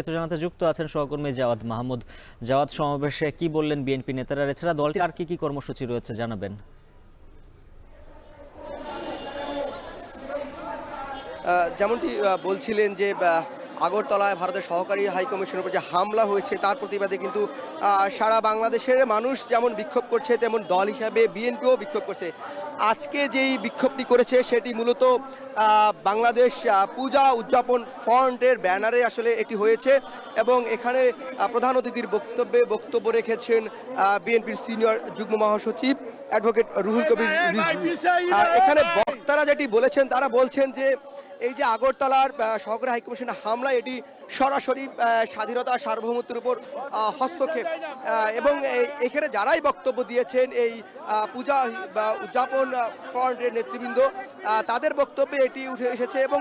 জানাতে যুক্ত আছেন সহকর্মী জাওয়াদ মাহমুদ। জাওয়াদ, সমাবেশে কি বললেন বিএনপি নেতারা? এছাড়া দলটির আর কি কর্মসূচি রয়েছে জানাবেন। যেমনটি বলছিলেন যে আগরতলায় ভারতের সহকারী হাইকমিশনের উপর যে হামলা হয়েছে তার প্রতিবাদে কিন্তু সারা বাংলাদেশের মানুষ যেমন বিক্ষোভ করছে তেমন দল হিসাবে বিএনপিও বিক্ষোভ করছে। আজকে যেই বিক্ষোভটি করেছে সেটি মূলত বাংলাদেশ পূজা উদযাপন ফ্রন্টের ব্যানারে আসলে এটি হয়েছে এবং এখানে প্রধান অতিথির বক্তব্য রেখেছেন বিএনপির সিনিয়র যুগ্ম মহাসচিব অ্যাডভোকেট রুহুল কবির রিজভী। এখানে বক্তারা যেটি বলেছেন তারা বলছেন যে এই যে আগরতলার সহকারী হাইকমিশনের হামলা এটি সরাসরি স্বাধীনতা সার্বভৌমত্বের উপর হস্তক্ষেপ এবং এখানে যারাই বক্তব্য দিয়েছেন এই পূজা বা উদযাপন ফ্রন্টের নেতৃবৃন্দ তাদের বক্তব্যে এটি উঠে এসেছে এবং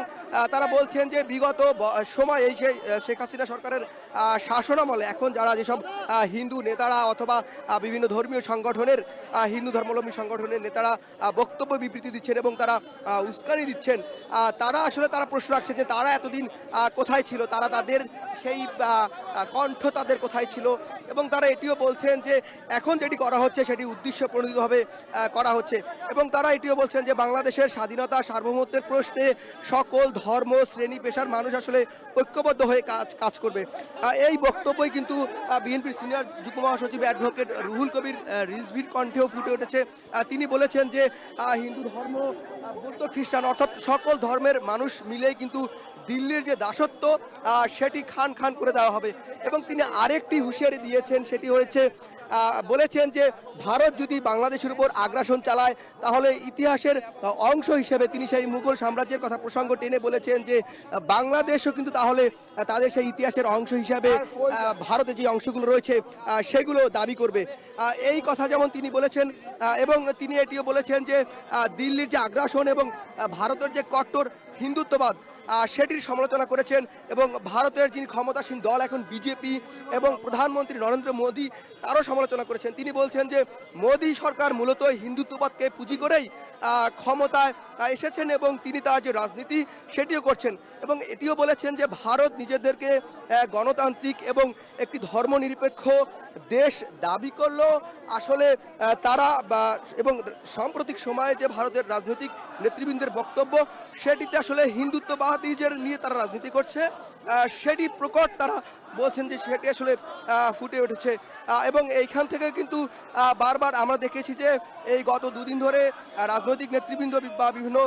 তারা বলছেন যে বিগত সময় এই শেখ হাসিনা সরকারের শাসনামলে এখন যারা যেসব হিন্দু নেতারা অথবা বিভিন্ন ধর্মীয় সংগঠনের হিন্দু ধর্মাবলম্বী সংগঠনের নেতারা বক্তব্য বিবৃতি দিচ্ছেন এবং তারা উস্কানি দিচ্ছেন, তারা প্রশ্ন রাখছেন যে তারা এতদিন কোথায় ছিল, তাদের সেই কণ্ঠ তাদের কোথায় ছিল এবং তারা এটিও বলছেন যে এখন যেটি করা হচ্ছে সেটি উদ্দেশ্য প্রণোদিতভাবে করা হচ্ছে এবং তারা এটিও বলছেন যে বাংলাদেশের স্বাধীনতা সার্বভৌমত্বের প্রশ্নে সকল ধর্ম শ্রেণী পেশার মানুষ আসলে ঐক্যবদ্ধ হয়ে কাজ করবে। এই বক্তব্যই কিন্তু বিএনপির সিনিয়র যুগ্ম মহাসচিব অ্যাডভোকেট রুহুল কবির রিজভীর কণ্ঠেও ফুটে উঠেছে। তিনি বলেছেন যে হিন্দু ধর্ম, বৌদ্ধ, খ্রিস্টান অর্থাৎ সকল ধর্মের মানুষ মিলেই কিন্তু দিল্লির যে দাসত্ব সেটি খান খান করে দেওয়া হবে এবং তিনি আরেকটি হুঁশিয়ারি দিয়েছেন, সেটি হয়েছে বলেছেন যে ভারত যদি বাংলাদেশের উপর আগ্রাসন চালায় তাহলে ইতিহাসের অংশ হিসেবে তিনি সেই মুঘল সাম্রাজ্যের কথা প্রসঙ্গ টেনে বলেছেন যে বাংলাদেশও কিন্তু তাহলে তাদের সেই ইতিহাসের অংশ হিসাবে ভারতে যে অংশগুলো রয়েছে সেগুলো দাবি করবে। এই কথা যেমন তিনি বলেছেন এবং তিনি এটিও বলেছেন যে দিল্লির যে আগ্রাসন এবং ভারতের যে কট্টর হিন্দুত্ববাদ সেটির সমালোচনা করেছেন এবং ভারতের যিনি ক্ষমতাসীন দল এখন বিজেপি এবং প্রধানমন্ত্রী নরেন্দ্র মোদী তারও সমালোচনা করেছেন। তিনি বলছেন যে মোদী সরকার মূলত হিন্দুত্ববাদকে পুঁজি করেই ক্ষমতায় এসেছেন এবং তিনি তার যে রাজনীতি সেটিও করছেন এবং এটিও বলেছেন যে ভারত নিজেদেরকে গণতান্ত্রিক এবং একটি ধর্মনিরপেক্ষ দেশ দাবি করলেও আসলে তারা এবং সাম্প্রতিক সময়ে যে ভারতের রাজনৈতিক নেতৃবৃন্দের বক্তব্য সেটিতে আসলে হিন্দুত্ববাদীদের নিয়ে তারা রাজনীতি করছে সেটি প্রকট তারা বলছেন যে সেটি আসলে ফুটে উঠেছে এবং এইখান থেকে কিন্তু বারবার আমরা দেখেছি যে এই গত দুদিন ধরে রাজনৈতিক নেতৃবৃন্দ বা বিভিন্ন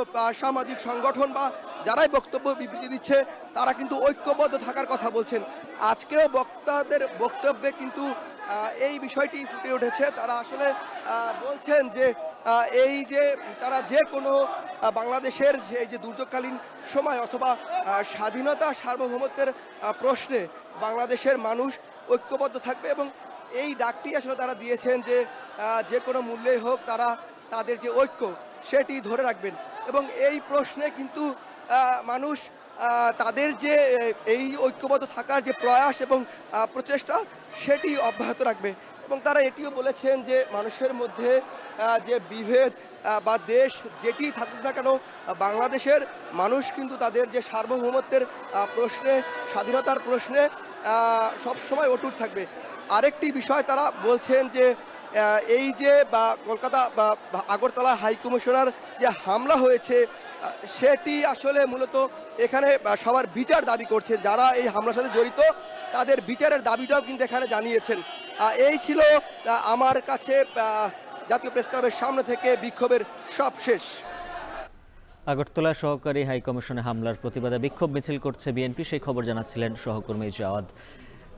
সামাজিক সংগঠন বা যারাই বক্তব্য বিবৃতি দিচ্ছে তারা কিন্তু ঐক্যবদ্ধ থাকার কথা বলছেন। আজকেও বক্তাদের বক্তব্যে কিন্তু এই বিষয়টি ফুটে উঠেছে। তারা আসলে বলছেন যে এই যে তারা যে কোনো বাংলাদেশের যে এই যে দুর্যোগকালীন সময় অথবা স্বাধীনতা সার্বভৌমত্বের প্রশ্নে বাংলাদেশের মানুষ ঐক্যবদ্ধ থাকবে এবং এই ডাকটি আসলে তারা দিয়েছেন যে যে কোনো মূল্যেই হোক তারা তাদের যে ঐক্য সেটি ধরে রাখবেন এবং এই প্রশ্নে কিন্তু মানুষ তাদের যে এই ঐক্যবদ্ধ থাকার যে প্রয়াস এবং প্রচেষ্টা সেটি অব্যাহত রাখবে এবং তারা এটিও বলেছেন যে মানুষের মধ্যে যে বিভেদ বা দেশ যেটি থাকুক না কেন বাংলাদেশের মানুষ কিন্তু তাদের যে সার্বভৌমত্বের প্রশ্নে স্বাধীনতার প্রশ্নে সবসময় অটুট থাকবে। আরেকটি বিষয় তারা বলছেন যে এই যে কলকাতা বা আগরতলা হাইকমিশনার যে হামলা হয়েছে সেটি আসলে মূলত এখানে সবার বিচার দাবি করছে, যারা এই হামলার সাথে জড়িত তাদের বিচারের দাবিটাও কিন্তু এখানে জানিয়েছেন। এই ছিল আমার কাছে জাতীয় প্রেস ক্লাবের সামনে থেকে বিক্ষোভের সবশেষ। আগরতলা সহকারী হাইকমিশনে হামলার প্রতিবাদে বিক্ষোভ মিছিল করছে বিএনপি, সেই খবর জানাচ্ছিলেন সহকর্মী জাওয়াদ।